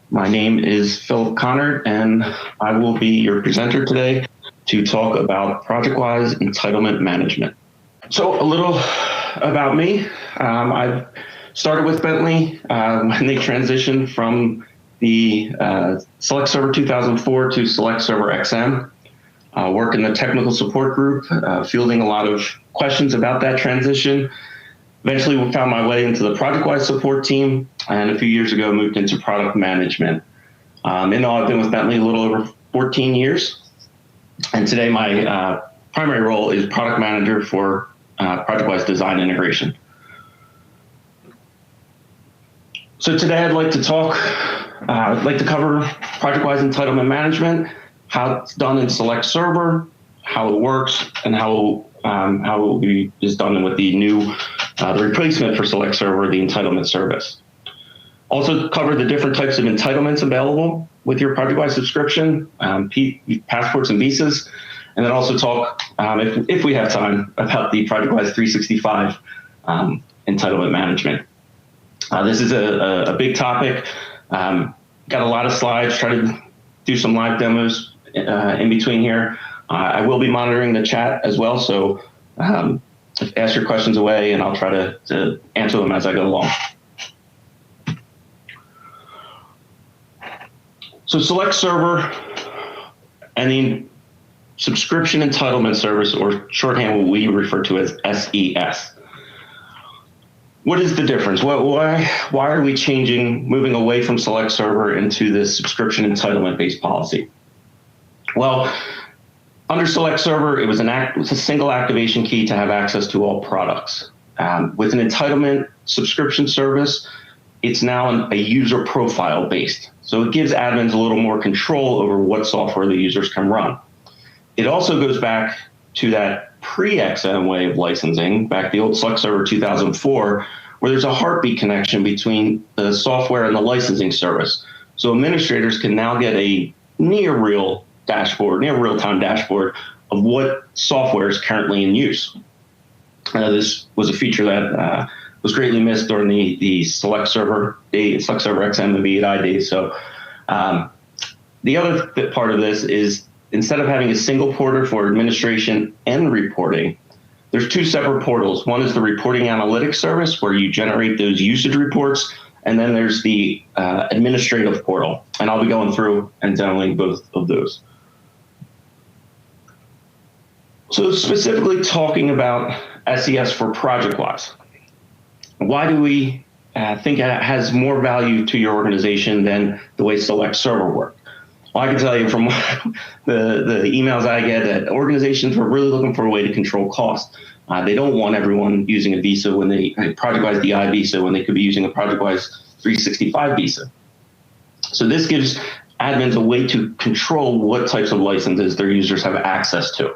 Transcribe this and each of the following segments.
My name is Philip Conard, and I will be your presenter today to talk about ProjectWise Entitlement Management. So a little about me. I've started with Bentley when they transitioned from the Select Server 2004 to Select Server XM. Work in the technical support group, fielding a lot of questions about that transition. Eventually found my way into the ProjectWise support team, and a few years ago moved into product management. In all, I've been with Bentley a little over 14 years, and today my primary role is product manager for ProjectWise design integration. So today I'd like to cover ProjectWise entitlement management, how it's done in Select Server, how it works, and how it will be done with the new the replacement for Select Server, the entitlement service. Also cover the different types of entitlements available with your ProjectWise subscription, passports and visas, and then also talk, if we have time, about the ProjectWise 365 entitlement management. This is a big topic. Got a lot of slides, try to do some live demos in between here. I will be monitoring the chat as well, so ask your questions away and I'll try to answer them as I go along. So Select Server and the Subscription Entitlement Service, or shorthand what we refer to as SES. What is the difference? Why are we moving away from Select Server into this subscription entitlement-based policy? Well, under Select Server, it was a single activation key to have access to all products. With an entitlement subscription service, it's now a user profile based. So it gives admins a little more control over what software the users can run. It also goes back to that pre-XM way of licensing, back the old Select Server 2004, where there's a heartbeat connection between the software and the licensing service. So administrators can now get a near real-time dashboard of what software is currently in use. This was a feature that was greatly missed during the Select Server XM and VDI days. So the other part of this is, instead of having a single portal for administration and reporting, there's two separate portals. One is the reporting analytics service, where you generate those usage reports, and then there's the administrative portal. And I'll be going through and demoing both of those. So specifically talking about SES for ProjectWise, why do we think it has more value to your organization than the way Select Server worked? Well, I can tell you from the emails I get that organizations were really looking for a way to control cost. They don't want everyone using a visa ProjectWise DI visa when they could be using a ProjectWise 365 visa. So this gives admins a way to control what types of licenses their users have access to.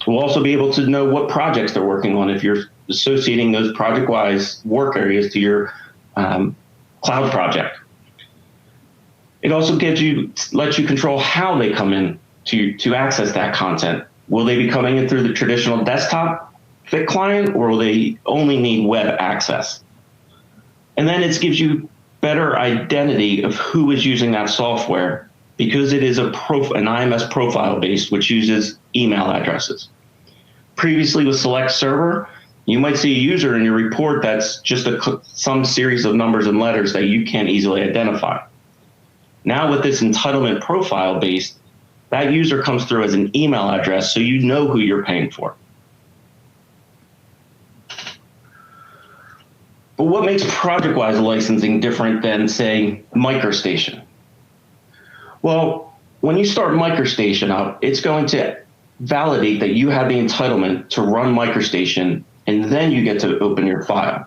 We'll also be able to know what projects they're working on if you're associating those ProjectWise work areas to your cloud project. It also lets you control how they come in to access that content. Will they be coming in through the traditional desktop fit client, or will they only need web access? And then it gives you better identity of who is using that software, because it is an IMS profile based, which uses email addresses. Previously with Select Server, you might see a user in your report that's just some series of numbers and letters that you can't easily identify. Now with this entitlement profile based, that user comes through as an email address, so you know who you're paying for. But what makes ProjectWise licensing different than, say, MicroStation? Well, when you start MicroStation up, it's going to validate that you have the entitlement to run MicroStation, and then you get to open your file.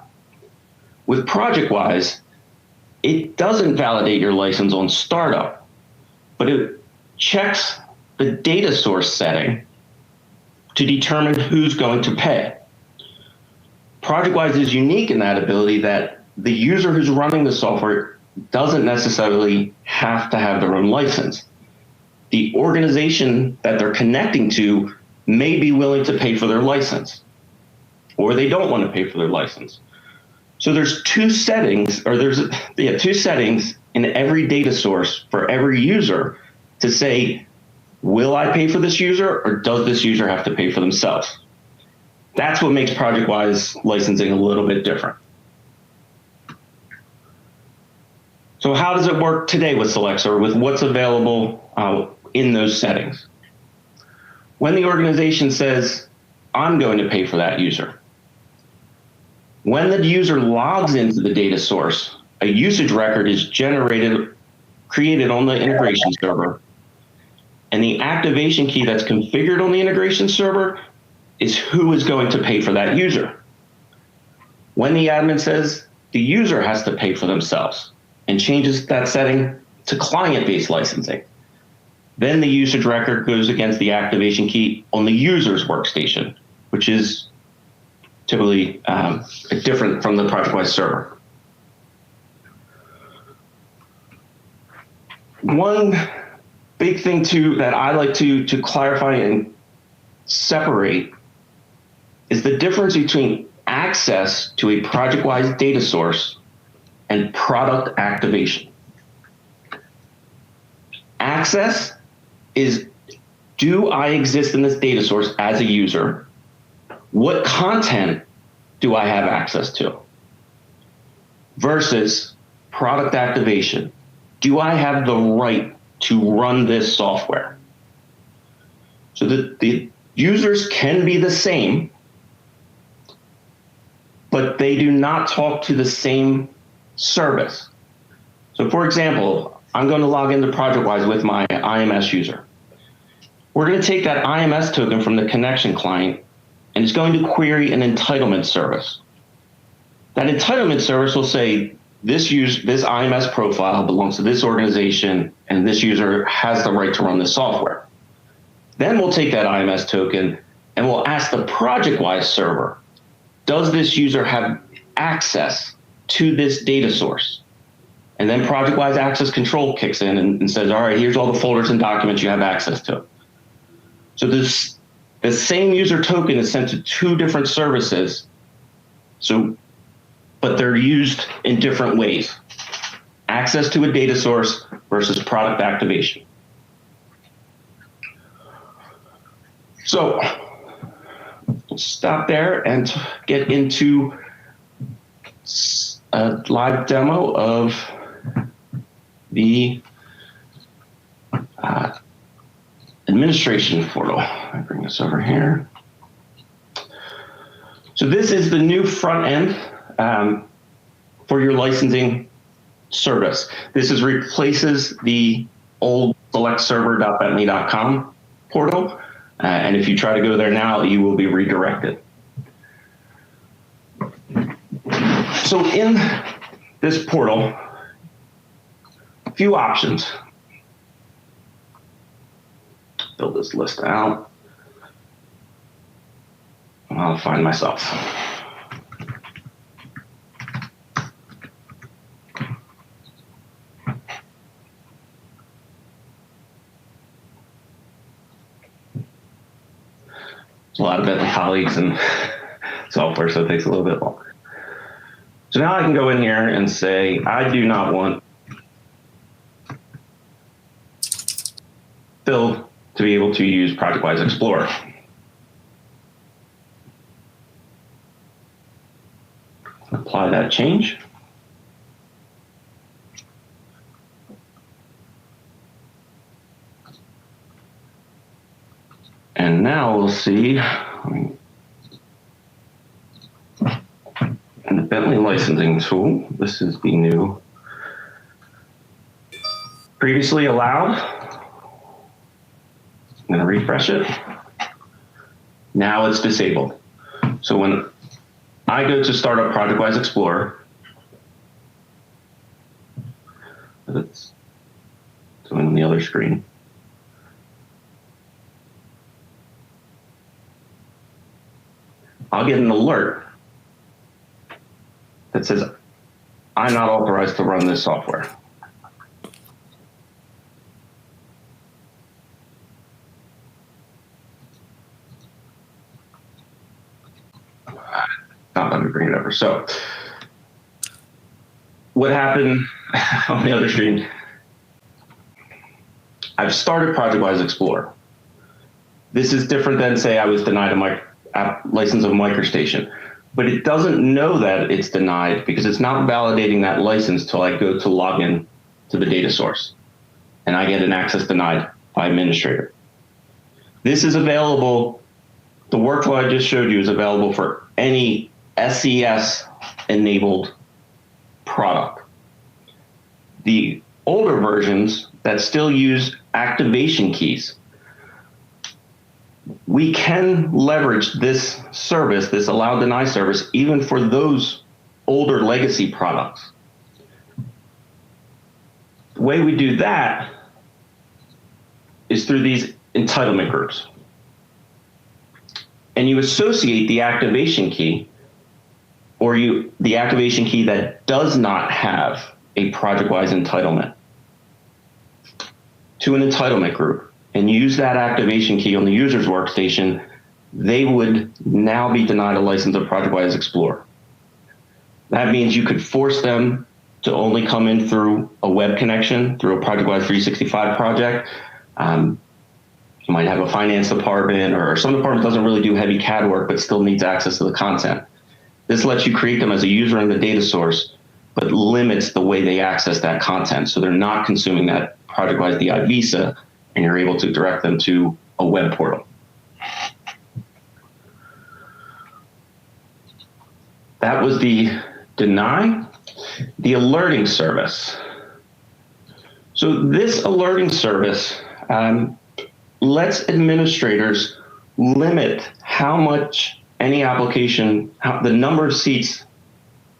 With ProjectWise, it doesn't validate your license on startup, but it checks the data source setting to determine who's going to pay. ProjectWise is unique in that ability that the user who's running the software doesn't necessarily have to have their own license. The organization that they're connecting to may be willing to pay for their license, or they don't want to pay for their license. So there's two settings in in every data source for every user to say, will I pay for this user, or does this user have to pay for themselves? That's what makes ProjectWise licensing a little bit different. So how does it work today with Select Server, with what's available in those settings? When the organization says, I'm going to pay for that user, when the user logs into the data source, a usage record is created on the integration server, and the activation key that's configured on the integration server is who is going to pay for that user. When the admin says the user has to pay for themselves and changes that setting to client-based licensing, then the usage record goes against the activation key on the user's workstation, which is typically different from the ProjectWise server. One big thing that I like to clarify and separate is the difference between access to a ProjectWise data source and product activation. Access is, do I exist in this data source as a user? What content do I have access to? Versus product activation. Do I have the right to run this software? So the users can be the same, but they do not talk to the same service. So for example, I'm going to log into ProjectWise with my IMS user. We're going to take that IMS token from the connection client, and it's going to query an entitlement service. That entitlement service will say, this IMS profile belongs to this organization, and this user has the right to run this software. Then we'll take that IMS token and we'll ask the ProjectWise server, does this user have access to this data source? And then ProjectWise Access Control kicks in and says, all right, here's all the folders and documents you have access to. So the same user token is sent to two different services, but they're used in different ways. Access to a data source versus product activation. So let's stop there and get into a live demo of the administration portal. I bring this over here. So this is the new front end for your licensing service. This replaces the old selectserver.bentley.com portal. And if you try to go there now, you will be redirected. So in this portal, a few options. Build this list out. I'll find myself. There's a lot of Bentley colleagues and software, so it takes a little bit longer. So now I can go in here and say, I do not want Phil to be able to use ProjectWise Explorer. Apply that change. And now we'll see in the Bentley licensing tool, this is the new previously allowed. I'm going to refresh it. Now it's disabled. So when I go to start up ProjectWise Explorer, it's doing on the other screen. I'll get an alert that says, I'm not authorized to run this software. Let me bring it over. So what happened on the other screen, I've started ProjectWise Explorer. This is different than, say, I was denied a license of MicroStation, but it doesn't know that it's denied because it's not validating that license till I go to log in to the data source, and I get an access denied by administrator. This is available, the workflow I just showed you is available for any SES-enabled product. The older versions that still use activation keys, we can leverage this service, this allow deny service, even for those older legacy products. The way we do that is through these entitlement groups. And you associate the activation key, or the activation key that does not have a ProjectWise entitlement, to an entitlement group, and use that activation key on the user's workstation. They would now be denied a license of ProjectWise Explorer. That means you could force them to only come in through a web connection, through a ProjectWise 365 project. You might have a finance department, or some department doesn't really do heavy CAD work, but still needs access to the content. This lets you create them as a user in the data source, but limits the way they access that content. So they're not consuming that ProjectWise DI visa, and you're able to direct them to a web portal. That was the deny. The alerting service. So this alerting service lets administrators limit how much any application, the number of seats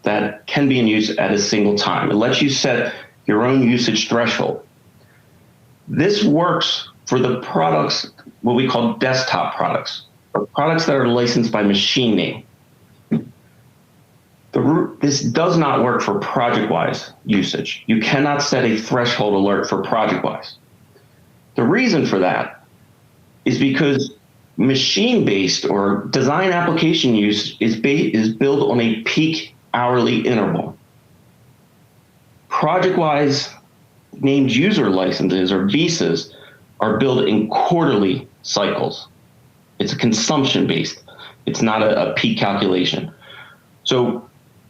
that can be in use at a single time. It lets you set your own usage threshold. This works for the products, what we call desktop products, or products that are licensed by machine name. This does not work for ProjectWise usage. You cannot set a threshold alert for ProjectWise. The reason for that is because machine-based or design application use is built on a peak hourly interval. ProjectWise named user licenses or visas are built in quarterly cycles. It's a consumption-based. It's not a peak calculation. So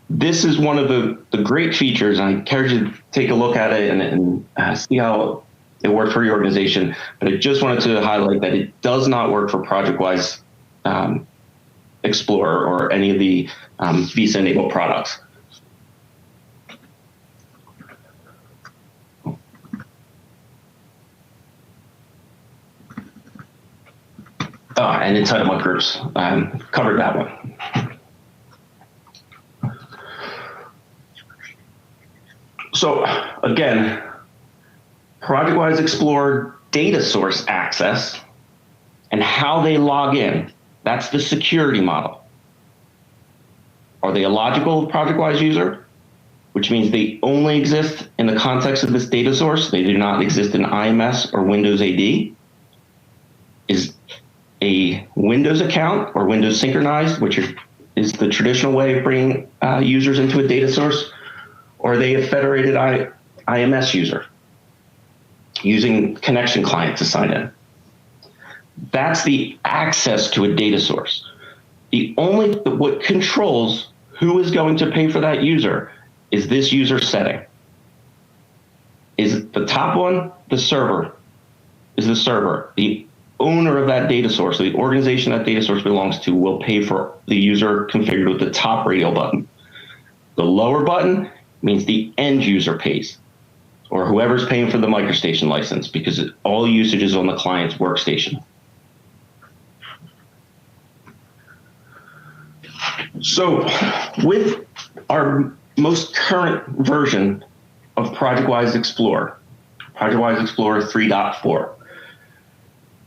this is one of the great features, and I encourage you to take a look at it and see how it works for your organization. But I just wanted to highlight that it does not work for ProjectWise Explorer or any of the visa-enabled products. And entitlement groups, covered that one. So again, ProjectWise Explorer data source access and how they log in, that's the security model. Are they a logical ProjectWise user? Which means they only exist in the context of this data source. They do not exist in IMS or Windows AD. Is a Windows account or Windows synchronized, which is the traditional way of bringing users into a data source, or are they a federated IMS user using connection client to sign in? That's the access to a data source. What controls who is going to pay for that user is this user setting. Is the top one the server? Is the server. The owner of that data source, the organization that data source belongs to, will pay for the user configured with the top radial button. The lower button means the end user pays, or whoever's paying for the MicroStation license, because all usage is on the client's workstation. So with our most current version of ProjectWise Explorer, ProjectWise Explorer 3.4,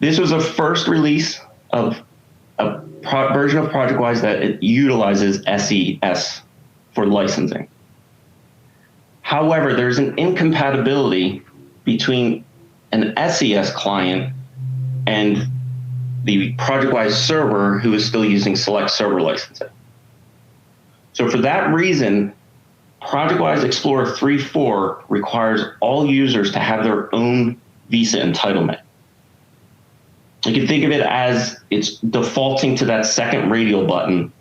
this was a first release of a version of ProjectWise that utilizes SES for licensing. However, there's an incompatibility between an SES client and the ProjectWise server who is still using select server licensing. So for that reason, ProjectWise Explorer 3.4 requires all users to have their own visa entitlement. You can think of it as it's defaulting to that second radial button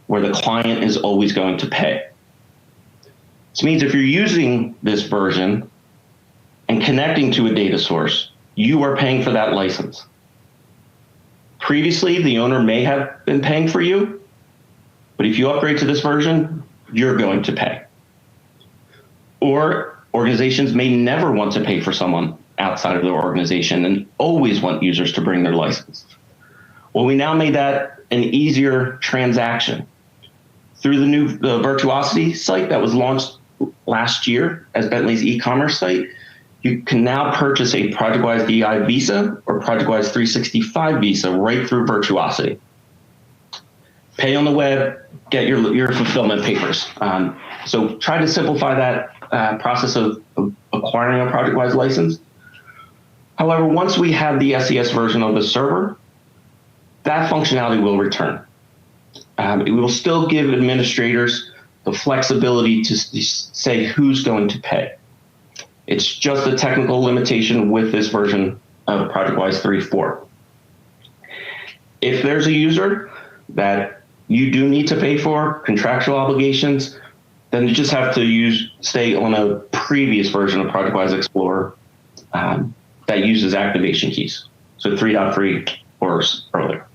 where the client is always going to pay. This means if you're using this version and connecting to a data source, you are paying for that license. Previously, the owner may have been paying for you, but if you upgrade to this version, you're going to pay. Or organizations may never want to pay for someone outside of their organization and always want users to bring their license. Well, we now made that an easier transaction. Through the new Virtuosity site that was launched last year as Bentley's e-commerce site, you can now purchase a ProjectWise DI Visa or ProjectWise 365 Visa right through Virtuosity. Pay on the web, get your fulfillment papers. So try to simplify that process of acquiring a ProjectWise license. However, once we have the SES version of the server, that functionality will return. It will still give administrators the flexibility to say who's going to pay. It's just a technical limitation with this version of ProjectWise 3.4. If there's a user that you do need to pay for, contractual obligations, then you just have to stay on a previous version of ProjectWise Explorer that uses activation keys. So 3.3 or earlier.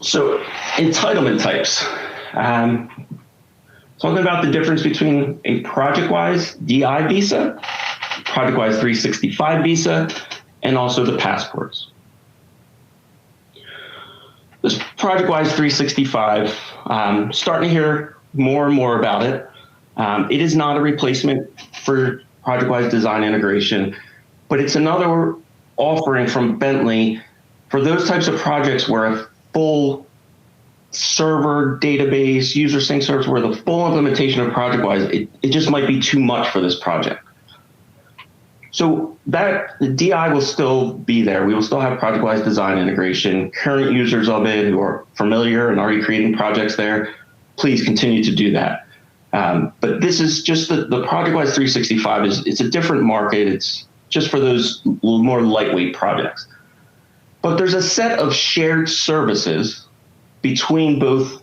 So entitlement types. Talking about the difference between a ProjectWise DI Visa, ProjectWise 365 Visa, and also the passports. This ProjectWise 365, starting to hear more and more about it. It is not a replacement for ProjectWise Design Integration, but it's another offering from Bentley for those types of projects where a full server, database, user sync service, where the full implementation of ProjectWise, it just might be too much for this project. So that the DI will still be there. We will still have ProjectWise Design Integration. Current users of it who are familiar and already creating projects there, please continue to do that. But this is just the ProjectWise 365 it's a different market. It's just for those more lightweight projects. But there's a set of shared services between both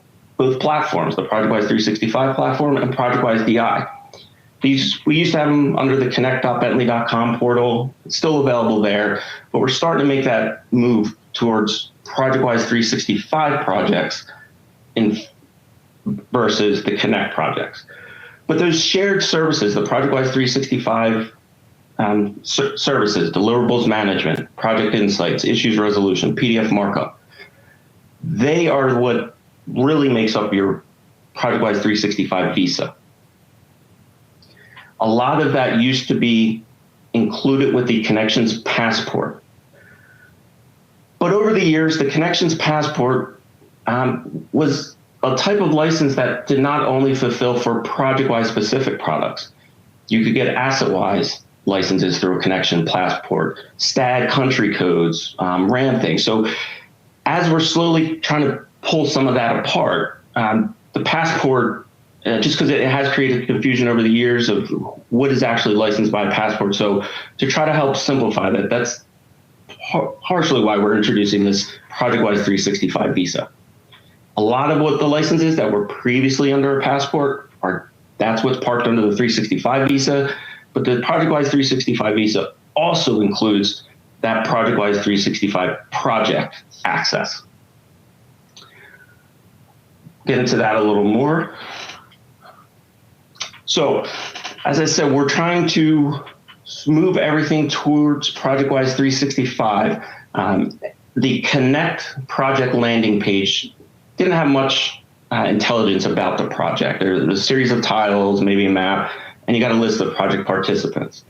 platforms, the ProjectWise 365 platform and ProjectWise DI. We used to have them under the connect.bentley.com portal. It's still available there, but we're starting to make that move towards ProjectWise 365 projects versus the Connect projects. But those shared services, the ProjectWise 365 services, deliverables management, project insights, issues resolution, PDF markup, they are what really makes up your ProjectWise 365 Visa. A lot of that used to be included with the Connections Passport. But over the years, the Connections Passport was a type of license that did not only fulfill for ProjectWise specific products. You could get AssetWise licenses through a Connection Passport, STAD country codes, RAM things. So as we're slowly trying to pull some of that apart, the Passport, just because it has created confusion over the years of what is actually licensed by a passport. So to try to help simplify that, that's partially why we're introducing this ProjectWise 365 Visa. A lot of what the licenses that were previously under a passport that's what's parked under the 365 Visa, but the ProjectWise 365 Visa also includes that ProjectWise 365 project access. Get into that a little more. So, as I said, we're trying to move everything towards ProjectWise 365. The Connect project landing page didn't have much intelligence about the project. There's a series of tiles, maybe a map, and you got a list of project participants.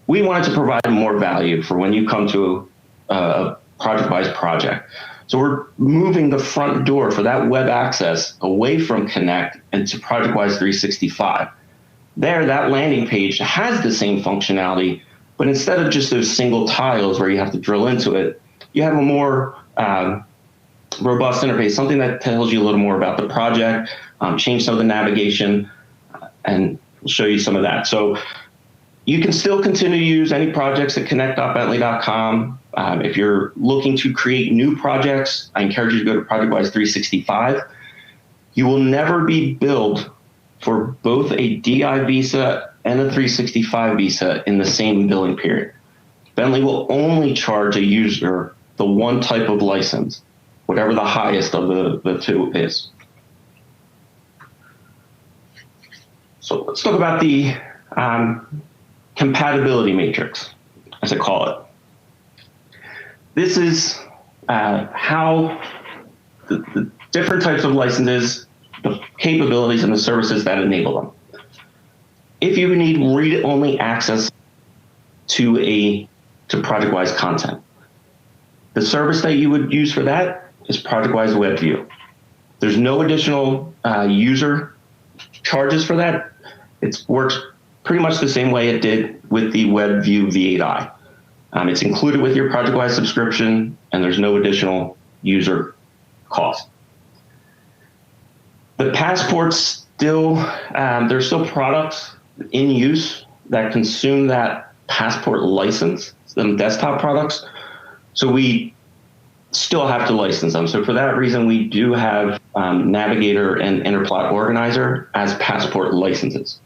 We wanted to provide more value for when you come to a ProjectWise project. So we're moving the front door for that web access away from Connect and to ProjectWise 365. There, that landing page has the same functionality, but instead of just those single tiles where you have to drill into it, you have a more robust interface, something that tells you a little more about the project, change some of the navigation, and we'll show you some of that. So you can still continue to use any projects at connect.bentley.com. If you're looking to create new projects, I encourage you to go to ProjectWise 365. You will never be billed for both a DI visa and a 365 visa in the same billing period. Bentley will only charge a user the one type of license, whatever the highest of the two is. So let's talk about the compatibility matrix, as I call it. This is how the different types of licenses, the capabilities and the services that enable them. If you need read-only access to ProjectWise content, the service that you would use for that is ProjectWise WebView. There's no additional user charges for that. It works pretty much the same way it did with the WebView V8i. It's included with your ProjectWise subscription, and there's no additional user cost. The passports still, there's still products in use that consume that passport license, them desktop products. So we still have to license them. So for that reason, we do have Navigator and Interplot Organizer as passport licenses.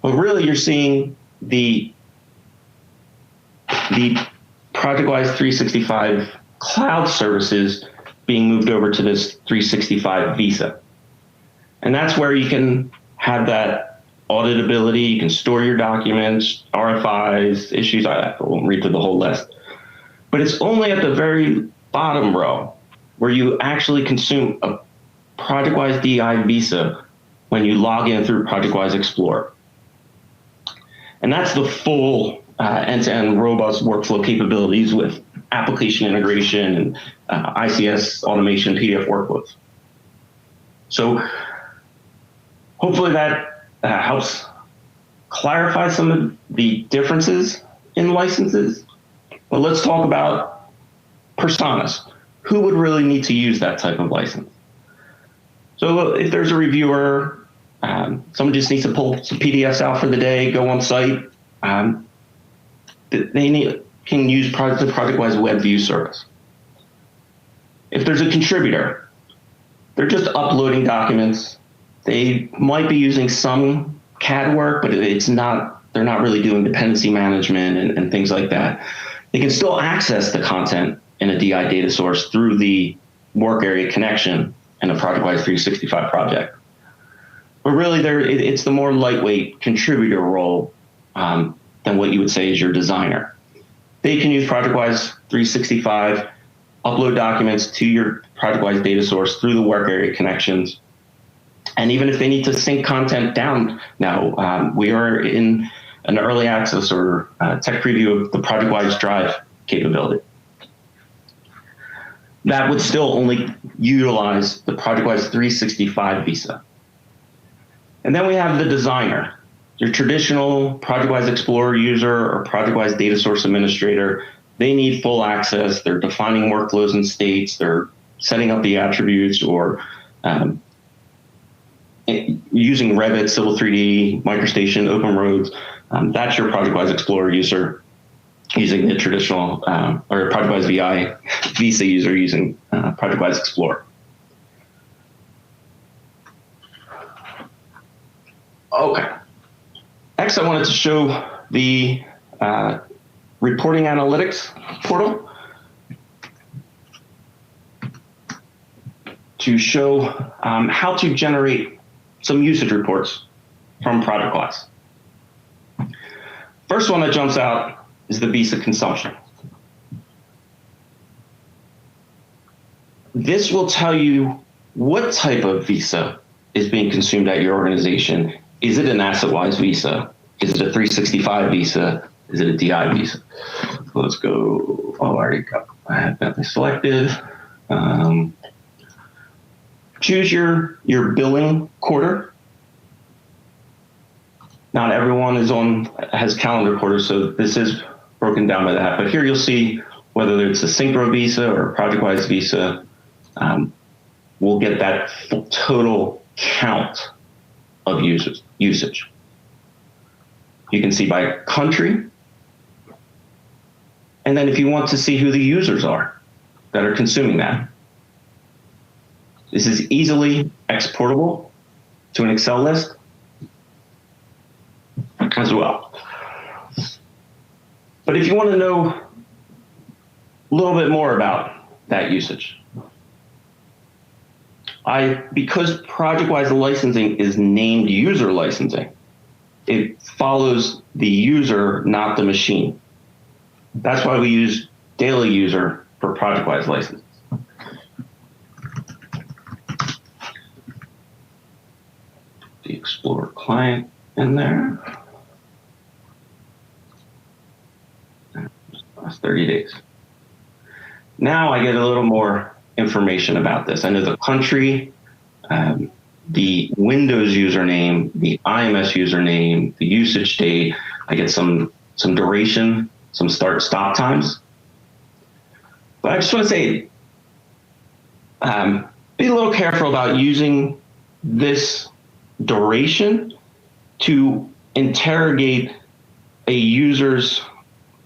But really, you're seeing the ProjectWise 365 cloud services being moved over to this 365 visa. And that's where you can have that auditability, you can store your documents, RFIs, issues, I won't read through the whole list. But it's only at the very bottom row where you actually consume a ProjectWise DI visa when you log in through ProjectWise Explorer. And that's the full end-to-end robust workflow capabilities with application integration and ICS automation, PDF workflows. So hopefully that helps clarify some of the differences in licenses. But let's talk about personas. Who would really need to use that type of license? So if there's a reviewer, someone just needs to pull some PDFs out for the day, go on site, they can use the ProjectWise WebView service. If there's a contributor, they're just uploading documents. They might be using some CAD work, but they're not really doing dependency management and things like that. They can still access the content in a DI data source through the work area connection in a ProjectWise 365 project. But really, it's the more lightweight contributor role than what you would say is your designer. They can use ProjectWise 365, upload documents to your ProjectWise data source through the work area connections. And even if they need to sync content down now, we are in an early access or tech preview of the ProjectWise Drive capability. That would still only utilize the ProjectWise 365 visa. And then we have the designer, your traditional ProjectWise Explorer user or ProjectWise data source administrator. They need full access. They're defining workflows and states. They're setting up the attributes or using Revit, Civil 3D, MicroStation, OpenRoads. That's your ProjectWise Explorer user using the traditional, or ProjectWise VI Visa user using ProjectWise Explorer. Okay. Next, I wanted to show the reporting analytics portal to show how to generate some usage reports from ProjectWise. First one that jumps out is the visa consumption. This will tell you what type of visa is being consumed at your organization. Is it an AssetWise visa? Is it a 365 visa? Is it a DI visa? So let's go. Oh, I already got. I have Bentley selected. Choose your billing quarter. Not everyone has calendar quarters, so this is broken down by that. But here you'll see whether it's a Synchro visa or a ProjectWise visa. we'll get that total count of usage. You can see by country. And then if you want to see who the users are that are consuming that, this is easily exportable to an Excel list as well. But if you want to know a little bit more about that usage, because ProjectWise licensing is named user licensing, it follows the user, not the machine. That's why we use daily user for ProjectWise licenses. The Explorer client in there. Last 30 days. Now I get a little more information about this. I know the country, the Windows username, the IMS username, the usage date. I get some duration, some start-stop times. But I just want to say, be a little careful about using this duration to interrogate a user's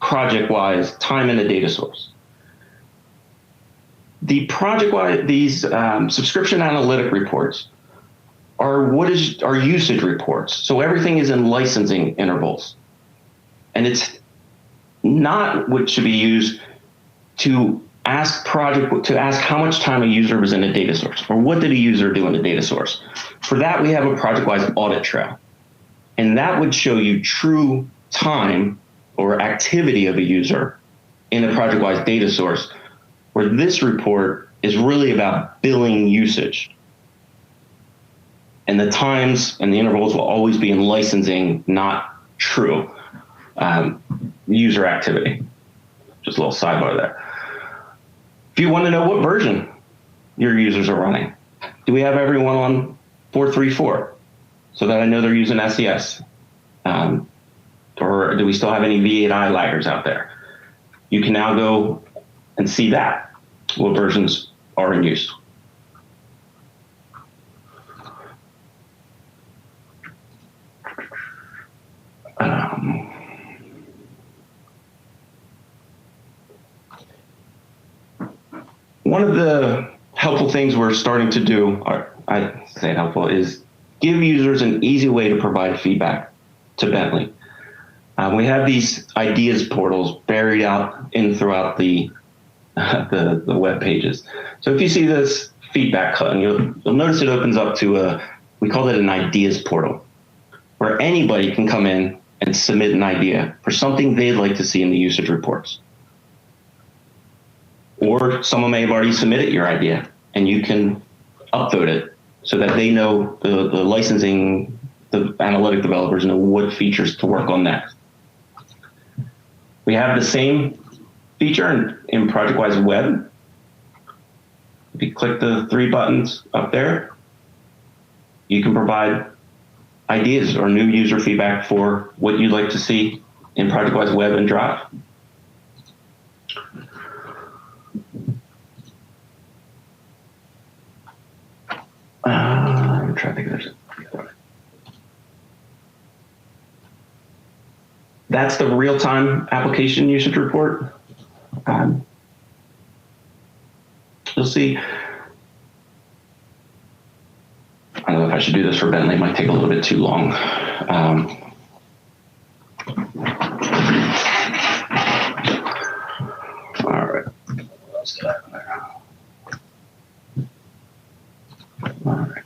ProjectWise time in a data source. The ProjectWise, these subscription analytic reports are usage reports. So everything is in licensing intervals. And it's not what should be used to ask how much time a user was in a data source, or what did a user do in a data source. For that, we have a ProjectWise audit trail. And that would show you true time or activity of a user in a ProjectWise data source, where this report is really about billing usage. And the times and the intervals will always be in licensing, not true user activity. Just a little sidebar there. If you want to know what version your users are running, do we have everyone on 4.3.4 so that I know they're using SES? Or do we still have any V8i laggers out there? You can now go and see that, what versions are in use. One of the helpful things we're starting to do, or I say helpful, is give users an easy way to provide feedback to Bentley. We have these ideas portals buried out throughout the web pages. So if you see this feedback button, you'll notice it opens up to we call it an ideas portal, where anybody can come in and submit an idea for something they'd like to see in the usage reports. Or someone may have already submitted your idea, and you can upvote it so that they know, the licensing, the analytic developers know what features to work on next. We have the same feature in ProjectWise Web. If you click the 3 buttons up there, you can provide ideas or new user feedback for what you'd like to see in ProjectWise Web and Drive. I'm trying to think of this. That's the real-time application usage report. You'll see. I don't know if I should do this for Bentley. It might take a little bit too long. All right. All right.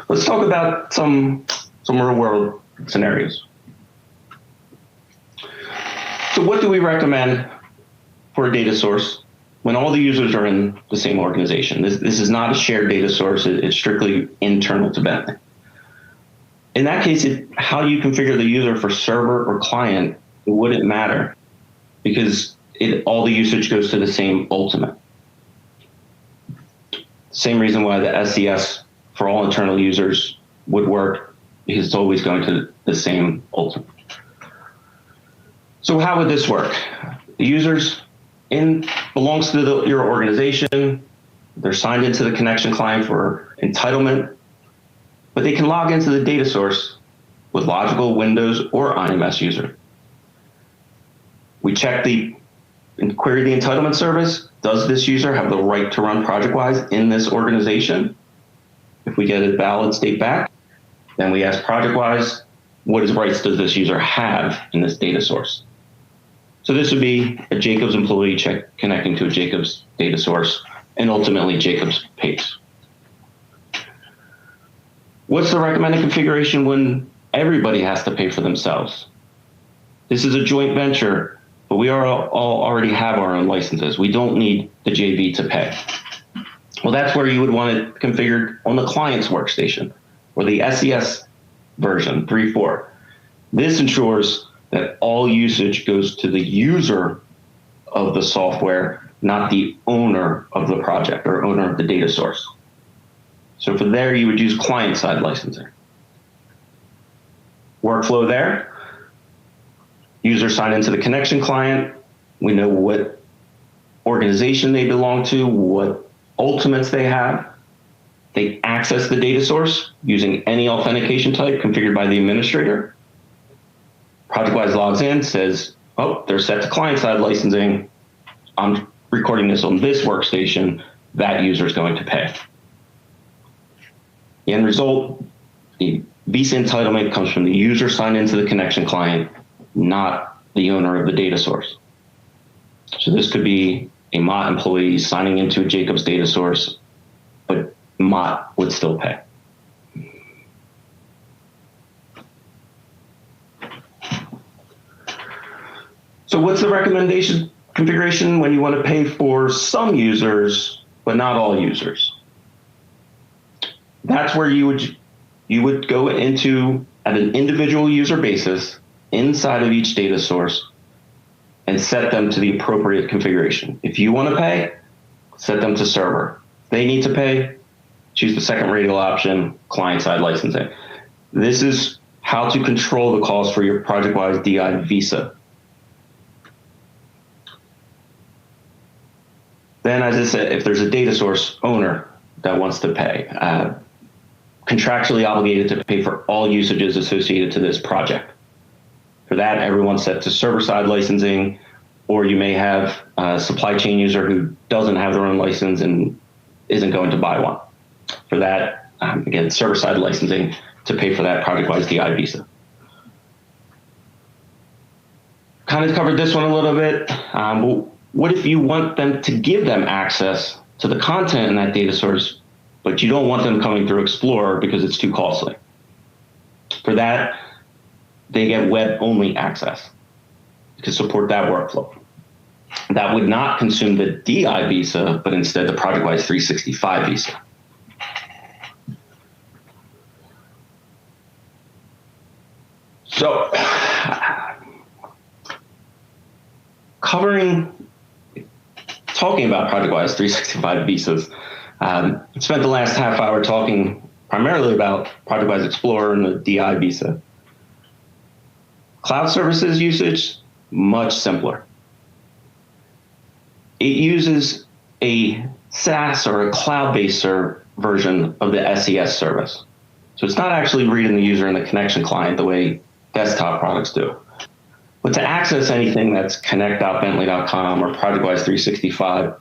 Let's talk about some real-world scenarios. So what do we recommend for a data source when all the users are in the same organization? This is not a shared data source. It's strictly internal to Bentley. In that case, how you configure the user for server or client, it wouldn't matter, because all the usage goes to the same ultimate. Same reason why the SES for all internal users would work, because it's always going to the same ultimate. So how would this work? The users belongs to your organization. They're signed into the connection client for entitlement, but they can log into the data source with logical Windows or IMS user. We check and query the entitlement service. Does this user have the right to run ProjectWise in this organization? If we get a valid state back, then we ask ProjectWise, what rights does this user have in this data source? So this would be a Jacobs employee connecting to a Jacobs data source, and ultimately Jacobs pays. What's the recommended configuration when everybody has to pay for themselves? This is a joint venture, but we all already have our own licenses. We don't need the JV to pay. Well, that's where you would want it configured on the client's workstation or the SES version 3.4. This ensures that all usage goes to the user of the software, not the owner of the project or owner of the data source. So for there, you would use client-side licensing. Workflow there. User sign into the connection client. We know what organization they belong to, what ultimates they have. They access the data source using any authentication type configured by the administrator. ProjectWise logs in, says, oh, they're set to client-side licensing. I'm recording this on this workstation. That user is going to pay. The end result, the visa entitlement comes from the user signed into the connection client, not the owner of the data source. So this could be a Mott employee signing into a Jacobs data source, but Mott would still pay. So what's the recommendation configuration when you want to pay for some users, but not all users? That's where you would go into at an individual user basis inside of each data source and set them to the appropriate configuration. If you want to pay, set them to server. If they need to pay, choose the second radial option, client-side licensing. This is how to control the cost for your ProjectWise DI visa. Then, as I said, if there's a data source owner that wants to pay, contractually obligated to pay for all usages associated to this project. For that, everyone's set to server-side licensing, or you may have a supply chain user who doesn't have their own license and isn't going to buy one. For that, again, server-side licensing to pay for that ProjectWise DI visa. Kind of covered this one a little bit. What if you want them to give them access to the content in that data source, but you don't want them coming through Explorer because it's too costly? For that, they get web-only access to support that workflow. That would not consume the DI visa, but instead the ProjectWise 365 visa. So, talking about ProjectWise 365 visas, I spent the last half hour talking primarily about ProjectWise Explorer and the DI visa. Cloud services usage, much simpler. It uses a SaaS or a cloud-based version of the SES service. So it's not actually reading the user in the connection client the way desktop products do. But to access anything that's connect.bentley.com or ProjectWise 365,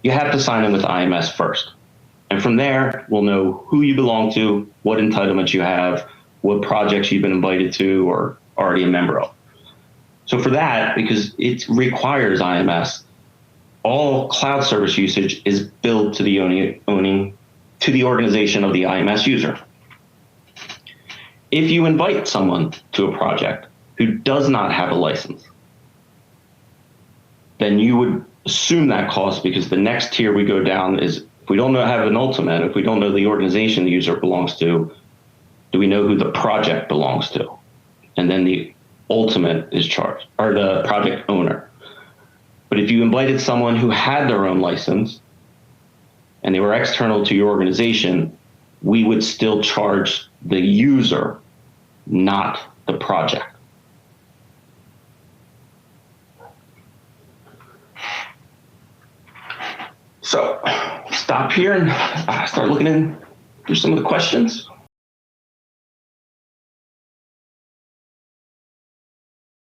you have to sign in with IMS first. And from there, we'll know who you belong to, what entitlements you have, what projects you've been invited to or already a member of. So for that, because it requires IMS, all cloud service usage is billed to the organization of the IMS user. If you invite someone to a project who does not have a license, then you would assume that cost, because the next tier we go down is, if we don't have an ultimate, if we don't know the organization the user belongs to, do we know who the project belongs to? And then the ultimate is charged, or the project owner. But if you invited someone who had their own license and they were external to your organization, we would still charge the user, not the project. So stop here and start looking in through some of the questions.